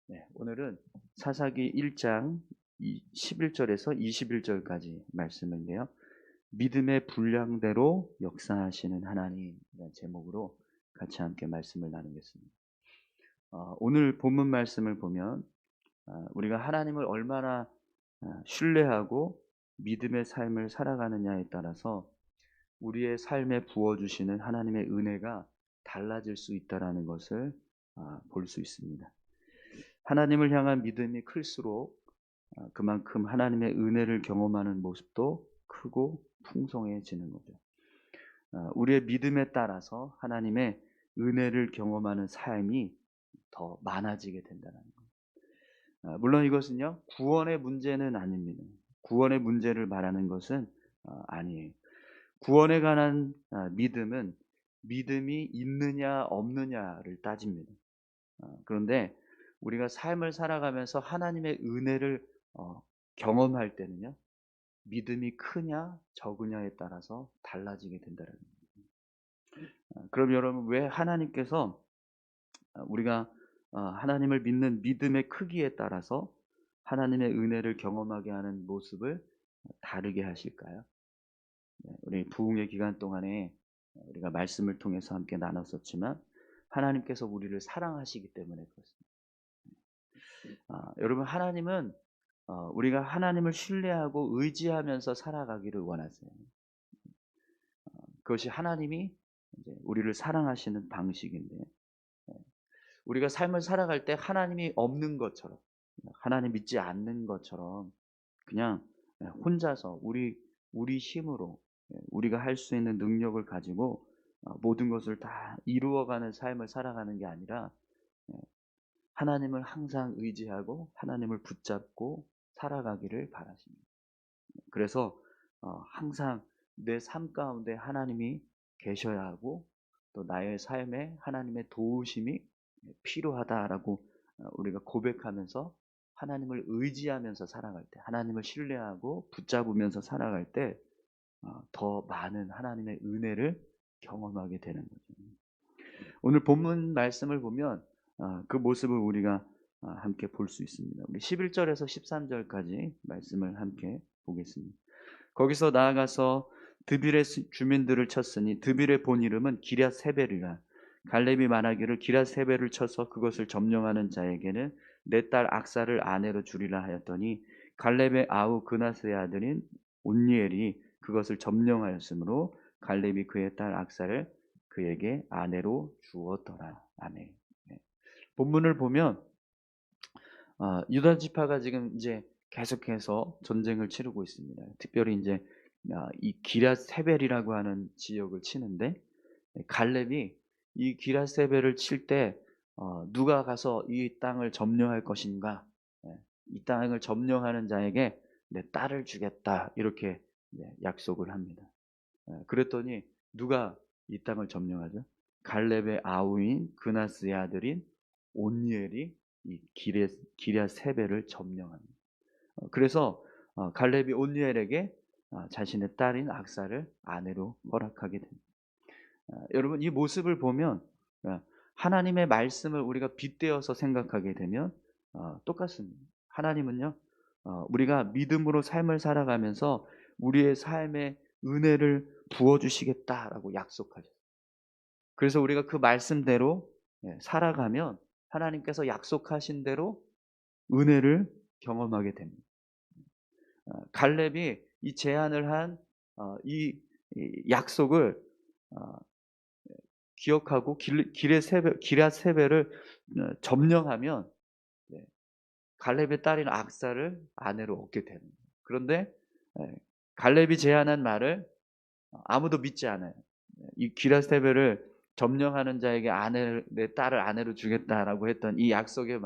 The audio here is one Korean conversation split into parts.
네, 오늘은 사사기 1장 11절에서 21절까지 말씀인데요. 믿음의 분량대로 역사하시는 하나님이라는 제목으로 같이 함께 말씀을 나누겠습니다. 오늘 본문 말씀을 보면 우리가 하나님을 얼마나 신뢰하고 믿음의 삶을 살아가느냐에 따라서 우리의 삶에 부어주시는 하나님의 은혜가 달라질 수 있다는 것을 볼 수 있습니다. 하나님을 향한 믿음이 클수록 그만큼 하나님의 은혜를 경험하는 모습도 크고 풍성해지는 거죠. 우리의 믿음에 따라서 하나님의 은혜를 경험하는 삶이 더 많아지게 된다는 거예요. 물론 이것은요, 구원의 문제는 아닙니다. 구원의 문제를 말하는 것은 아니에요. 구원에 관한 믿음은 믿음이 있느냐 없느냐를 따집니다. 그런데 우리가 삶을 살아가면서 하나님의 은혜를 경험할 때는요, 믿음이 크냐 적으냐에 따라서 달라지게 된다는 거예요. 그럼 여러분, 왜 하나님께서 우리가 하나님을 믿는 믿음의 크기에 따라서 하나님의 은혜를 경험하게 하는 모습을 다르게 하실까요? 우리 부흥의 기간 동안에 우리가 말씀을 통해서 함께 나눴었지만 하나님께서 우리를 사랑하시기 때문에 그렇습니다. 여러분, 하나님은 우리가 하나님을 신뢰하고 의지하면서 살아가기를 원하세요. 그것이 하나님이 이제 우리를 사랑하시는 방식인데, 우리가 삶을 살아갈 때 하나님이 없는 것처럼, 하나님 믿지 않는 것처럼 그냥 혼자서 우리 힘으로 우리가 할 수 있는 능력을 가지고 모든 것을 다 이루어가는 삶을 살아가는 게 아니라 하나님을 항상 의지하고 하나님을 붙잡고 살아가기를 바라십니다. 그래서 항상 내 삶 가운데 하나님이 계셔야 하고 또 나의 삶에 하나님의 도우심이 필요하다라고 우리가 고백하면서 하나님을 의지하면서 살아갈 때, 하나님을 신뢰하고 붙잡으면서 살아갈 때 더 많은 하나님의 은혜를 경험하게 되는 거죠. 오늘 본문 말씀을 보면 그 모습을 우리가 함께 볼 수 있습니다. 우리 11절에서 13절까지 말씀을 함께 보겠습니다. 거기서 나아가서 드빌의 주민들을 쳤으니 드빌의 본 이름은 기럇 세벨이라. 갈렙이 말하기를 기럇 세벨을 쳐서 그것을 점령하는 자에게는 내 딸 악사를 아내로 주리라 하였더니 갈렙의 아우 그나스의 아들인 온니엘이 그것을 점령하였으므로 갈렙이 그의 딸 악사를 그에게 아내로 주었더라. 아멘. 네. 본문을 보면 유다 지파가 지금 이제 계속해서 전쟁을 치르고 있습니다. 특별히 이제 이 기럇세벨이라고 하는 지역을 치는데 갈렙이 이 기럇세벨을 칠 때 누가 가서 이 땅을 점령할 것인가? 이 땅을 점령하는 자에게 내 딸을 주겠다 이렇게 약속을 합니다. 그랬더니 누가 이 땅을 점령하죠? 갈렙의 아우인 그나스의 아들인 온니엘이 이 기럇세벨을 점령합니다. 그래서 갈렙이 온니엘에게 자신의 딸인 악사를 아내로 허락하게 됩니다. 여러분, 이 모습을 보면 하나님의 말씀을 우리가 빗대어서 생각하게 되면 똑같습니다. 하나님은요, 우리가 믿음으로 삶을 살아가면서 우리의 삶에 은혜를 부어주시겠다라고 약속하셨어요. 그래서 우리가 그 말씀대로 살아가면 하나님께서 약속하신 대로 은혜를 경험하게 됩니다. 갈렙이 이 제안을 한 이 약속을 기억하고 기럇세벨을 점령하면 갈렙의 딸인 악사를 아내로 얻게 됩니다. 그런데 갈렙이 제안한 말을 아무도 믿지 않아요. 이 기럇세벨을 점령하는 자에게 내 딸을 아내로 주겠다라고 했던 이 약속의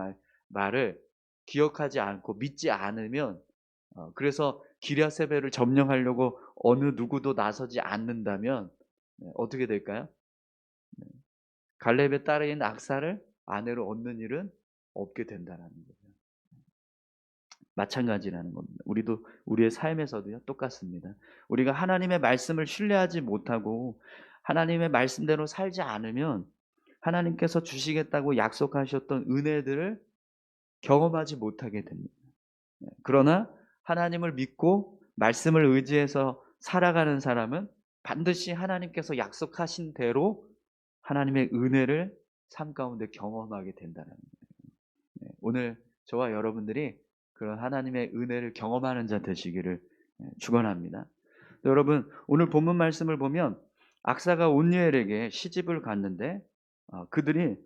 말을 기억하지 않고 믿지 않으면 그래서 기럇세벨을 점령하려고 어느 누구도 나서지 않는다면 어떻게 될까요? 갈렙의 딸인 악사를 아내로 얻는 일은 없게 된다는 거죠. 마찬가지라는 겁니다. 우리도 우리의 삶에서도요 똑같습니다. 우리가 하나님의 말씀을 신뢰하지 못하고 하나님의 말씀대로 살지 않으면 하나님께서 주시겠다고 약속하셨던 은혜들을 경험하지 못하게 됩니다. 그러나 하나님을 믿고 말씀을 의지해서 살아가는 사람은 반드시 하나님께서 약속하신 대로 하나님의 은혜를 삶 가운데 경험하게 된다는 거예요. 오늘 저와 여러분들이 그런 하나님의 은혜를 경험하는 자 되시기를 축원합니다. 여러분, 오늘 본문 말씀을 보면 악사가 온니엘에게 시집을 갔는데 그들이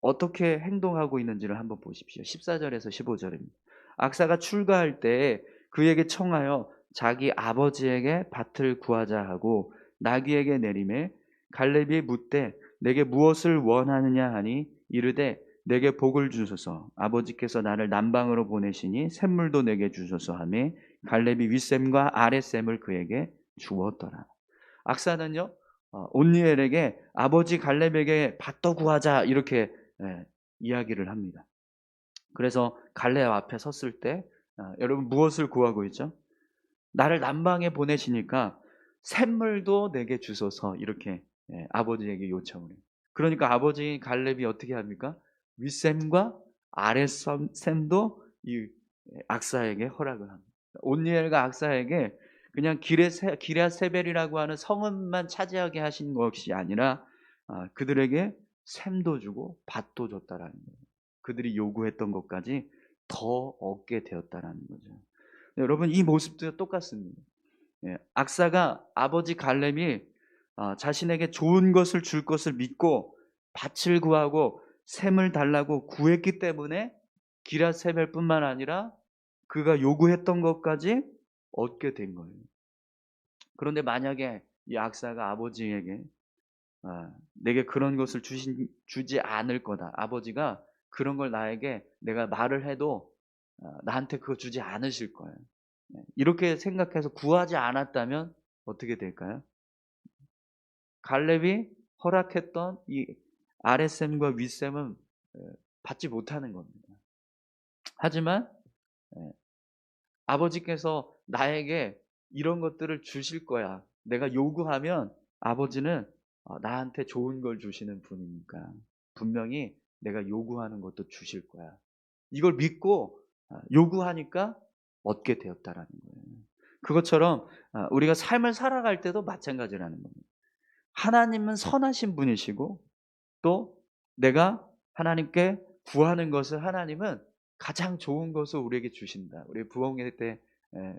어떻게 행동하고 있는지를 한번 보십시오. 14절에서 15절입니다. 악사가 출가할 때 그에게 청하여 자기 아버지에게 밭을 구하자 하고 나귀에게 내리매 갈렙이 묻되 내게 무엇을 원하느냐 하니 이르되 내게 복을 주소서 아버지께서 나를 남방으로 보내시니 샘물도 내게 주소서 하며 갈렙이 윗샘과 아랫샘을 그에게 주었더라. 악사는요 온니엘에게 아버지 갈렙에게 밭도 구하자 이렇게 이야기를 합니다. 그래서 갈렙 앞에 섰을 때 여러분 무엇을 구하고 있죠? 나를 남방에 보내시니까 샘물도 내게 주소서 이렇게 아버지에게 요청을 해요. 그러니까 아버지 갈렙이 어떻게 합니까? 윗샘과 아랫샘도 이 악사에게 허락을 합니다. 온니엘과 악사에게 그냥 기랴세벨이라고 하는 성읍만 차지하게 하신 것이 아니라 그들에게 샘도 주고 밭도 줬다라는 거예요. 그들이 요구했던 것까지 더 얻게 되었다라는 거죠. 여러분 이 모습도 똑같습니다. 악사가 아버지 갈렙이 자신에게 좋은 것을 줄 것을 믿고 밭을 구하고 샘을 달라고 구했기 때문에 기랴세벨뿐만 아니라 그가 요구했던 것까지 얻게 된 거예요. 그런데 만약에 이 악사가 아버지에게 내게 그런 것을 주지 않을 거다. 아버지가 그런 걸 나에게 내가 말을 해도 나한테 그거 주지 않으실 거예요. 이렇게 생각해서 구하지 않았다면 어떻게 될까요? 갈렙이 허락했던 이 아랫샘과 윗샘은 받지 못하는 겁니다. 하지만 아버지께서 나에게 이런 것들을 주실 거야. 내가 요구하면 아버지는 나한테 좋은 걸 주시는 분이니까 분명히 내가 요구하는 것도 주실 거야. 이걸 믿고 요구하니까 얻게 되었다라는 거예요. 그것처럼 우리가 삶을 살아갈 때도 마찬가지라는 겁니다. 하나님은 선하신 분이시고 또 내가 하나님께 구하는 것을 하나님은 가장 좋은 것을 우리에게 주신다. 우리 부흥회 때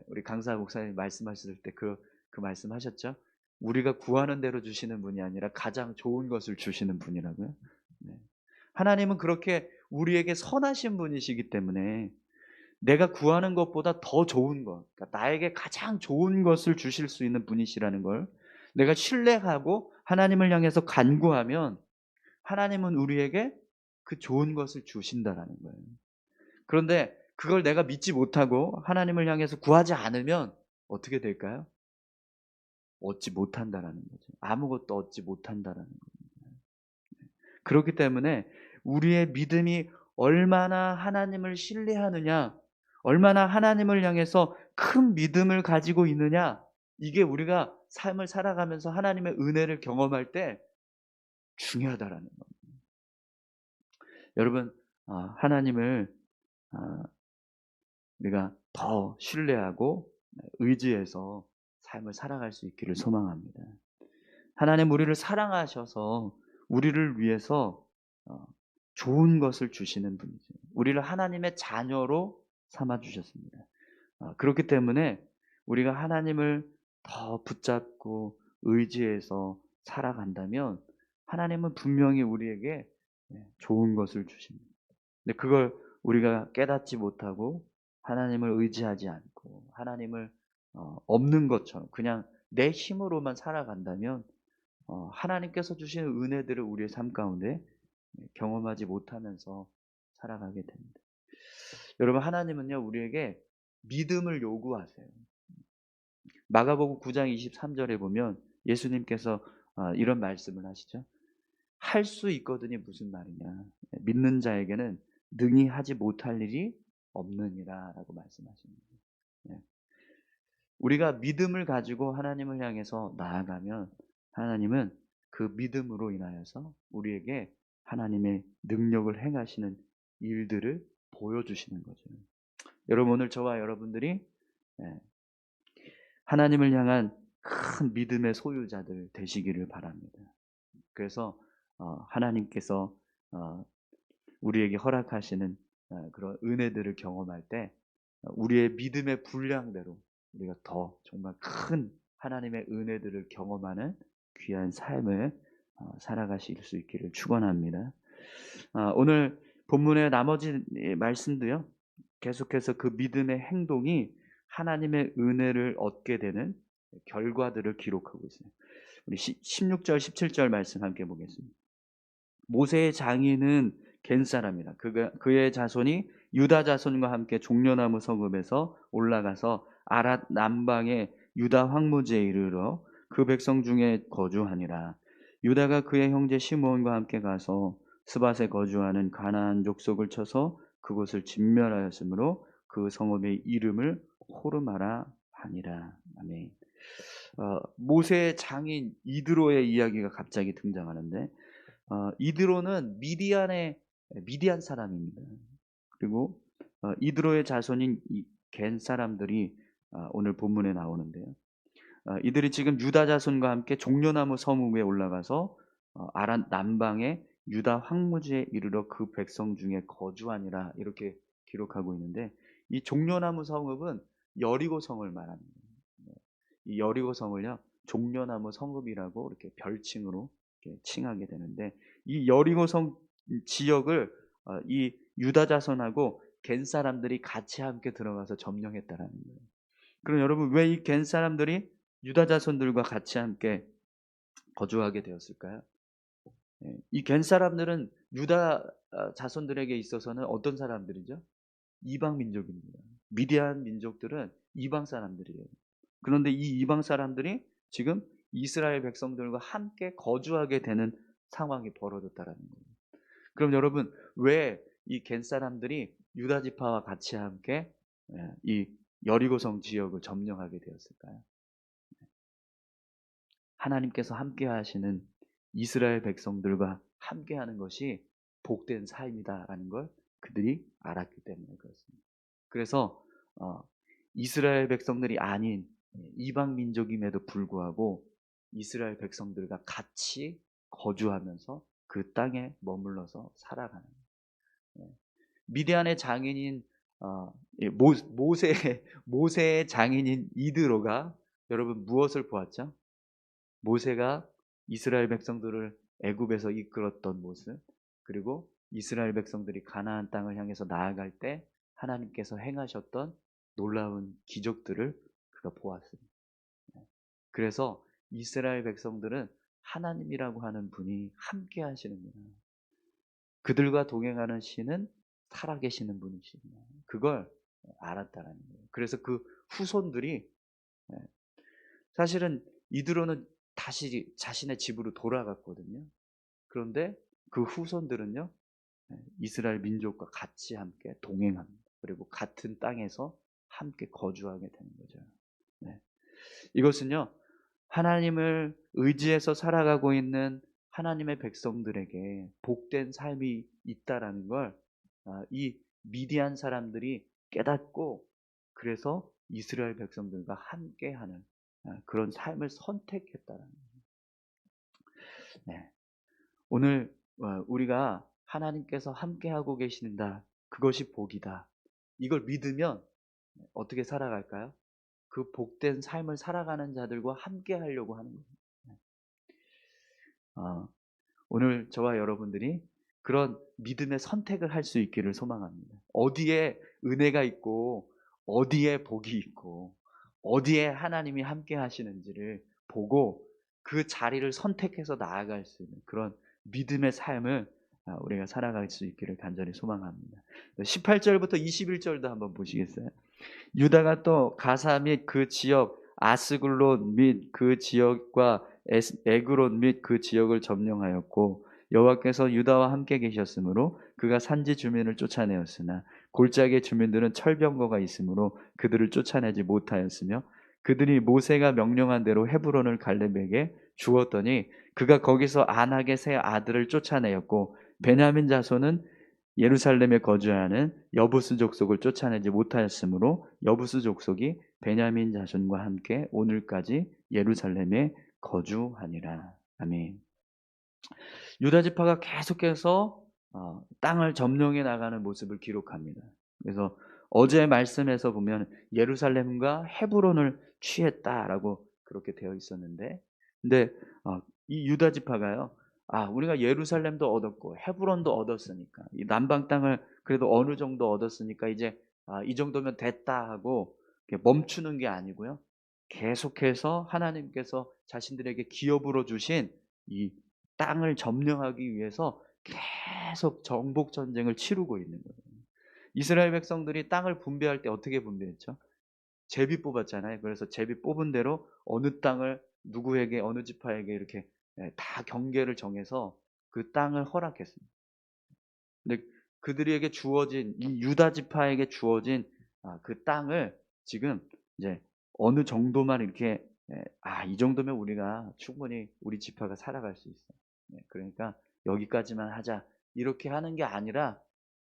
우리 강사 목사님 말씀하실 때 그 말씀하셨죠? 우리가 구하는 대로 주시는 분이 아니라 가장 좋은 것을 주시는 분이라고요. 네. 하나님은 그렇게 우리에게 선하신 분이시기 때문에 내가 구하는 것보다 더 좋은 것, 그러니까 나에게 가장 좋은 것을 주실 수 있는 분이시라는 걸 내가 신뢰하고 하나님을 향해서 간구하면 하나님은 우리에게 그 좋은 것을 주신다라는 거예요. 그런데 그걸 내가 믿지 못하고 하나님을 향해서 구하지 않으면 어떻게 될까요? 얻지 못한다라는 거죠. 아무것도 얻지 못한다라는 겁니다. 그렇기 때문에 우리의 믿음이 얼마나 하나님을 신뢰하느냐, 얼마나 하나님을 향해서 큰 믿음을 가지고 있느냐, 이게 우리가 삶을 살아가면서 하나님의 은혜를 경험할 때 중요하다라는 겁니다. 여러분, 하나님을 우리가 더 신뢰하고 의지해서 삶을 살아갈 수 있기를 소망합니다. 하나님 우리를 사랑하셔서 우리를 위해서 좋은 것을 주시는 분이죠. 우리를 하나님의 자녀로 삼아 주셨습니다. 그렇기 때문에 우리가 하나님을 더 붙잡고 의지해서 살아간다면 하나님은 분명히 우리에게 좋은 것을 주십니다. 근데 그걸 우리가 깨닫지 못하고 하나님을 의지하지 않고 하나님을 없는 것처럼 그냥 내 힘으로만 살아간다면 하나님께서 주시는 은혜들을 우리의 삶 가운데 경험하지 못하면서 살아가게 됩니다. 여러분 하나님은요 우리에게 믿음을 요구하세요. 마가복음 9장 23절에 보면 예수님께서 이런 말씀을 하시죠. 할 수 있거든이 무슨 말이냐. 믿는 자에게는 능히 하지 못할 일이 없느니라 라고 말씀하십니다. 우리가 믿음을 가지고 하나님을 향해서 나아가면 하나님은 그 믿음으로 인하여서 우리에게 하나님의 능력을 행하시는 일들을 보여주시는 거죠. 여러분, 오늘 저와 여러분들이 예, 하나님을 향한 큰 믿음의 소유자들 되시기를 바랍니다. 그래서 하나님께서 우리에게 허락하시는 그런 은혜들을 경험할 때 우리의 믿음의 분량대로 우리가 더 정말 큰 하나님의 은혜들을 경험하는 귀한 삶을 살아가실 수 있기를 축원합니다. 오늘 본문의 나머지 말씀도요, 계속해서 그 믿음의 행동이 하나님의 은혜를 얻게 되는 결과들을 기록하고 있어요. 우리 16절 17절 말씀 함께 보겠습니다. 모세의 장인은 겐 사람이라 그의 자손이 유다 자손과 함께 종려나무 성읍에서 올라가서 아랏 남방의 유다 황무지에 이르러 그 백성 중에 거주하니라. 유다가 그의 형제 시므온과 함께 가서 스밧에 거주하는 가나안 족속을 쳐서 그곳을 진멸하였으므로 그 성읍의 이름을 호르마라 하니라. 아멘. 모세의 장인 이드로의 이야기가 갑자기 등장하는데 이드로는 미디안 사람입니다. 그리고 이드로의 자손인 겐 사람들이 오늘 본문에 나오는데요. 이들이 지금 유다 자손과 함께 종려나무 섬 위에 올라가서 아랏 남방의 유다 황무지에 이르러 그 백성 중에 거주하니라 이렇게 기록하고 있는데, 이 종려나무 성읍은 여리고 성을 말합니다. 이 여리고 성을요, 종려나무 성읍이라고 이렇게 별칭으로 이렇게 칭하게 되는데, 이 여리고 성 지역을 이 유다 자손하고 겐 사람들이 같이 함께 들어가서 점령했다라는 거예요. 그럼 여러분, 왜 이 겐 사람들이 유다 자손들과 같이 함께 거주하게 되었을까요? 이 겐 사람들은 유다 자손들에게 있어서는 어떤 사람들이죠? 이방 민족입니다. 미디안 민족들은 이방 사람들이에요. 그런데 이 이방 사람들이 지금 이스라엘 백성들과 함께 거주하게 되는 상황이 벌어졌다라는 거예요. 그럼 여러분, 왜 이 겐 사람들이 유다 지파와 같이 함께 이 여리고성 지역을 점령하게 되었을까요? 하나님께서 함께 하시는 이스라엘 백성들과 함께 하는 것이 복된 삶이다라는 걸 그들이 알았기 때문에 그렇습니다. 그래서 이스라엘 백성들이 아닌 이방 민족임에도 불구하고 이스라엘 백성들과 같이 거주하면서 그 땅에 머물러서 살아가는 미디안의 장인인 모세의 장인인 이드로가 여러분 무엇을 보았죠? 모세가 이스라엘 백성들을 애굽에서 이끌었던 모습, 그리고 이스라엘 백성들이 가나안 땅을 향해서 나아갈 때 하나님께서 행하셨던 놀라운 기적들을 그가 보았습니다. 그래서 이스라엘 백성들은 하나님이라고 하는 분이 함께 하시는구나, 그들과 동행하는 신은 살아계시는 분이시구나, 그걸 알았다라는 거예요. 그래서 그 후손들이 사실은 이드로는 다시 자신의 집으로 돌아갔거든요. 그런데 그 후손들은요, 이스라엘 민족과 같이 함께 동행합니다. 그리고 같은 땅에서 함께 거주하게 되는 거죠. 네. 이것은요, 하나님을 의지해서 살아가고 있는 하나님의 백성들에게 복된 삶이 있다라는 걸 이 미디안 사람들이 깨닫고, 그래서 이스라엘 백성들과 함께하는 그런 삶을 선택했다라는 거예요. 네. 오늘 우리가 하나님께서 함께하고 계신다, 그것이 복이다, 이걸 믿으면 어떻게 살아갈까요? 그 복된 삶을 살아가는 자들과 함께 하려고 하는 거예요. 오늘 저와 여러분들이 그런 믿음의 선택을 할 수 있기를 소망합니다. 어디에 은혜가 있고 어디에 복이 있고 어디에 하나님이 함께 하시는지를 보고 그 자리를 선택해서 나아갈 수 있는 그런 믿음의 삶을 우리가 살아갈 수 있기를 간절히 소망합니다. 18절부터 21절도 한번 보시겠어요? 유다가 또 가사 및 그 지역, 아스글론 및 그 지역과 에그론 및 그 지역을 점령하였고, 여호와께서 유다와 함께 계셨으므로 그가 산지 주민을 쫓아내었으나 골짜기의 주민들은 철병거가 있으므로 그들을 쫓아내지 못하였으며, 그들이 모세가 명령한 대로 헤브론을 갈렙에게 주었더니 그가 거기서 안악의 세 아들을 쫓아내었고, 베냐민 자손은 예루살렘에 거주하는 여부스 족속을 쫓아내지 못하였으므로 여부스 족속이 베냐민 자손과 함께 오늘까지 예루살렘에 거주하니라. 아멘. 유다 지파가 계속해서 땅을 점령해 나가는 모습을 기록합니다. 그래서 어제 말씀에서 보면 예루살렘과 헤브론을 취했다라고 그렇게 되어 있었는데, 근데 이 유다 지파가요, 우리가 예루살렘도 얻었고 헤브론도 얻었으니까 이 남방 땅을 그래도 어느 정도 얻었으니까 이제 이 정도면 됐다 하고 이렇게 멈추는 게 아니고요, 계속해서 하나님께서 자신들에게 기업으로 주신 이 땅을 점령하기 위해서 계속 정복 전쟁을 치르고 있는 거예요. 이스라엘 백성들이 땅을 분배할 때 어떻게 분배했죠? 제비 뽑았잖아요. 그래서 제비 뽑은 대로 어느 땅을 누구에게 어느 지파에게 이렇게 다 경계를 정해서 그 땅을 허락했습니다. 근데 그들에게 주어진 이 유다 지파에게 주어진 그 땅을 지금 이제 어느 정도만 이렇게 이 정도면 우리가 충분히 우리 지파가 살아갈 수 있어. 그러니까 여기까지만 하자. 이렇게 하는 게 아니라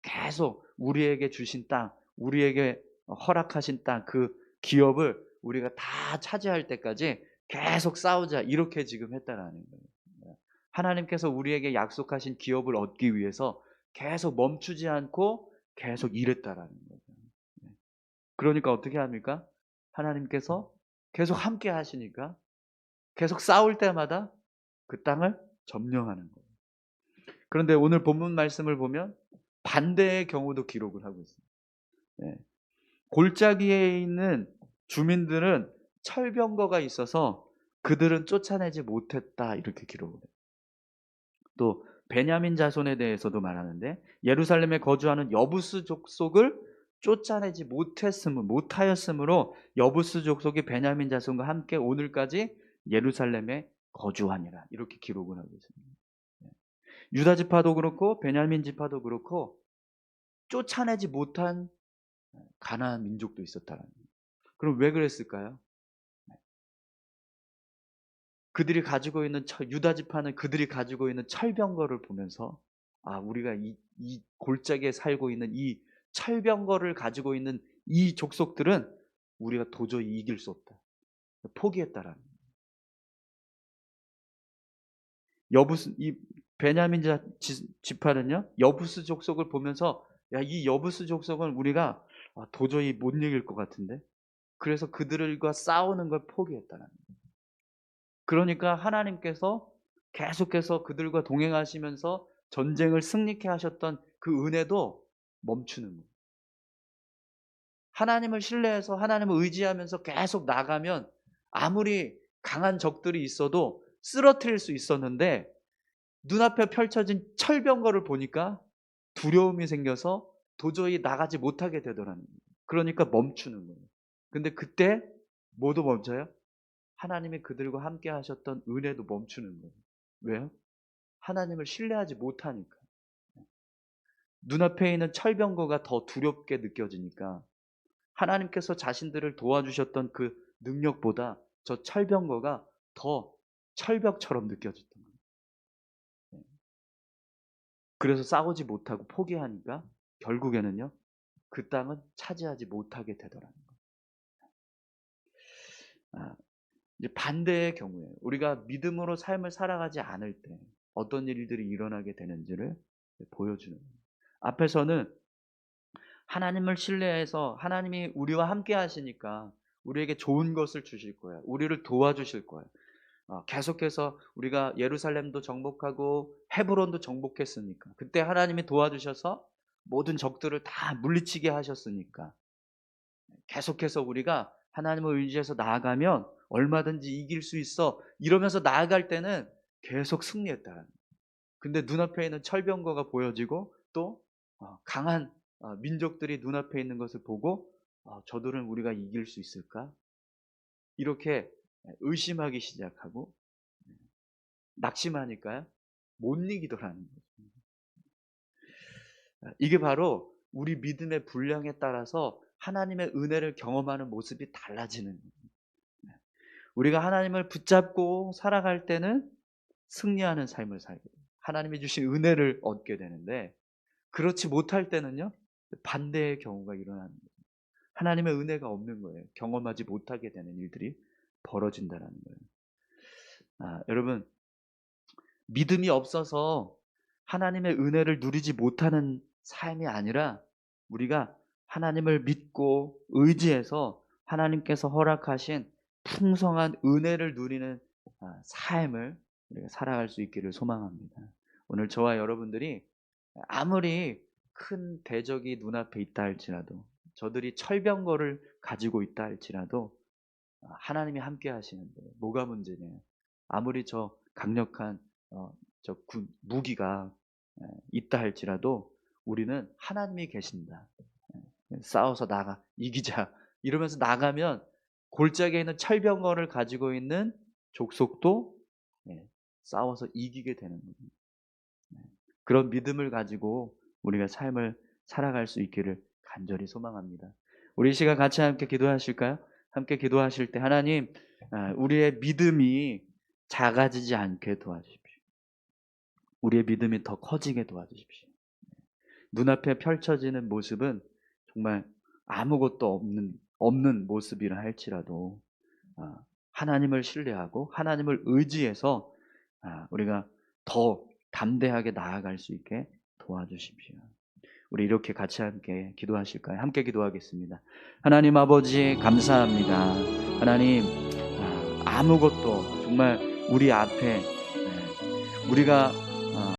계속 우리에게 주신 땅, 우리에게 허락하신 땅, 그 기업을 우리가 다 차지할 때까지 계속 싸우자. 이렇게 지금 했다라는 거예요. 하나님께서 우리에게 약속하신 기업을 얻기 위해서 계속 멈추지 않고 계속 일했다라는 거죠. 그러니까 어떻게 합니까? 하나님께서 계속 함께 하시니까 계속 싸울 때마다 그 땅을 점령하는 거예요. 그런데 오늘 본문 말씀을 보면 반대의 경우도 기록을 하고 있습니다. 네. 골짜기에 있는 주민들은 철병거가 있어서 그들은 쫓아내지 못했다 이렇게 기록을 해요. 또 베냐민 자손에 대해서도 말하는데 예루살렘에 거주하는 여부스 족속을 쫓아내지 못하였으므로 여부스 족속이 베냐민 자손과 함께 오늘까지 예루살렘에 거주하니라 이렇게 기록을 하고 있습니다. 유다 지파도 그렇고 베냐민 지파도 그렇고 쫓아내지 못한 가나안 민족도 있었다는 거예요. 그럼 왜 그랬을까요? 그들이 가지고 있는 유다 지파는 그들이 가지고 있는 철병거를 보면서 우리가 이 골짜기에 살고 있는 이 철병거를 가지고 있는 이 족속들은 우리가 도저히 이길 수 없다. 포기했다라는 거예요. 여부스 이 베냐민 지파는요. 여부스 족속을 보면서 이 여부스 족속은 우리가 도저히 못 이길 것 같은데. 그래서 그들과 싸우는 걸 포기했다라는 거예요. 그러니까 하나님께서 계속해서 그들과 동행하시면서 전쟁을 승리케 하셨던 그 은혜도 멈추는 거예요. 하나님을 신뢰해서 하나님을 의지하면서 계속 나가면 아무리 강한 적들이 있어도 쓰러뜨릴 수 있었는데 눈앞에 펼쳐진 철병거를 보니까 두려움이 생겨서 도저히 나가지 못하게 되더라는 거예요. 그러니까 멈추는 거예요. 근데 그때 뭐도 멈춰요? 하나님이 그들과 함께 하셨던 은혜도 멈추는 거예요. 왜요? 하나님을 신뢰하지 못하니까. 눈앞에 있는 철병거가 더 두렵게 느껴지니까 하나님께서 자신들을 도와주셨던 그 능력보다 저 철병거가 더 철벽처럼 느껴졌던 거예요. 그래서 싸우지 못하고 포기하니까 결국에는요, 그 땅은 차지하지 못하게 되더라는 거예요. 이제 반대의 경우에 우리가 믿음으로 삶을 살아가지 않을 때 어떤 일들이 일어나게 되는지를 보여주는 거예요. 앞에서는 하나님을 신뢰해서 하나님이 우리와 함께 하시니까 우리에게 좋은 것을 주실 거야. 우리를 도와주실 거야. 계속해서 우리가 예루살렘도 정복하고 헤브론도 정복했으니까 그때 하나님이 도와주셔서 모든 적들을 다 물리치게 하셨으니까 계속해서 우리가 하나님을 의지해서 나아가면 얼마든지 이길 수 있어 이러면서 나아갈 때는 계속 승리했다. 근데 눈앞에 있는 철병거가 보여지고 또 강한 민족들이 눈앞에 있는 것을 보고 저들은 우리가 이길 수 있을까? 이렇게 의심하기 시작하고 낙심하니까요. 못 이기더라는 거죠. 이게 바로 우리 믿음의 분량에 따라서 하나님의 은혜를 경험하는 모습이 달라지는 거예요. 우리가 하나님을 붙잡고 살아갈 때는 승리하는 삶을 살게 돼요. 하나님이 주신 은혜를 얻게 되는데 그렇지 못할 때는요, 반대의 경우가 일어나는 거예요. 하나님의 은혜가 없는 거예요. 경험하지 못하게 되는 일들이 벌어진다라는 거예요. 여러분, 믿음이 없어서 하나님의 은혜를 누리지 못하는 삶이 아니라 우리가 하나님을 믿고 의지해서 하나님께서 허락하신 풍성한 은혜를 누리는 삶을 우리가 살아갈 수 있기를 소망합니다. 오늘 저와 여러분들이 아무리 큰 대적이 눈앞에 있다 할지라도, 저들이 철병거를 가지고 있다 할지라도 하나님이 함께 하시는데 뭐가 문제냐? 아무리 저 강력한 무기가 있다 할지라도 우리는 하나님이 계신다. 싸워서 이기자 이러면서 나가면 골짜기에 있는 철병거를 가지고 있는 족속도 싸워서 이기게 되는 겁니다. 그런 믿음을 가지고 우리가 삶을 살아갈 수 있기를 간절히 소망합니다. 우리 이 시간 같이 함께 기도하실까요? 함께 기도하실 때 하나님, 우리의 믿음이 작아지지 않게 도와주십시오. 우리의 믿음이 더 커지게 도와주십시오. 눈앞에 펼쳐지는 모습은 정말 아무것도 없는 모습이라 할지라도 하나님을 신뢰하고 하나님을 의지해서 우리가 더 담대하게 나아갈 수 있게 도와주십시오. 우리 이렇게 같이 함께 기도하실까요? 함께 기도하겠습니다. 하나님 아버지 감사합니다. 하나님, 아무것도 정말 우리 앞에 우리가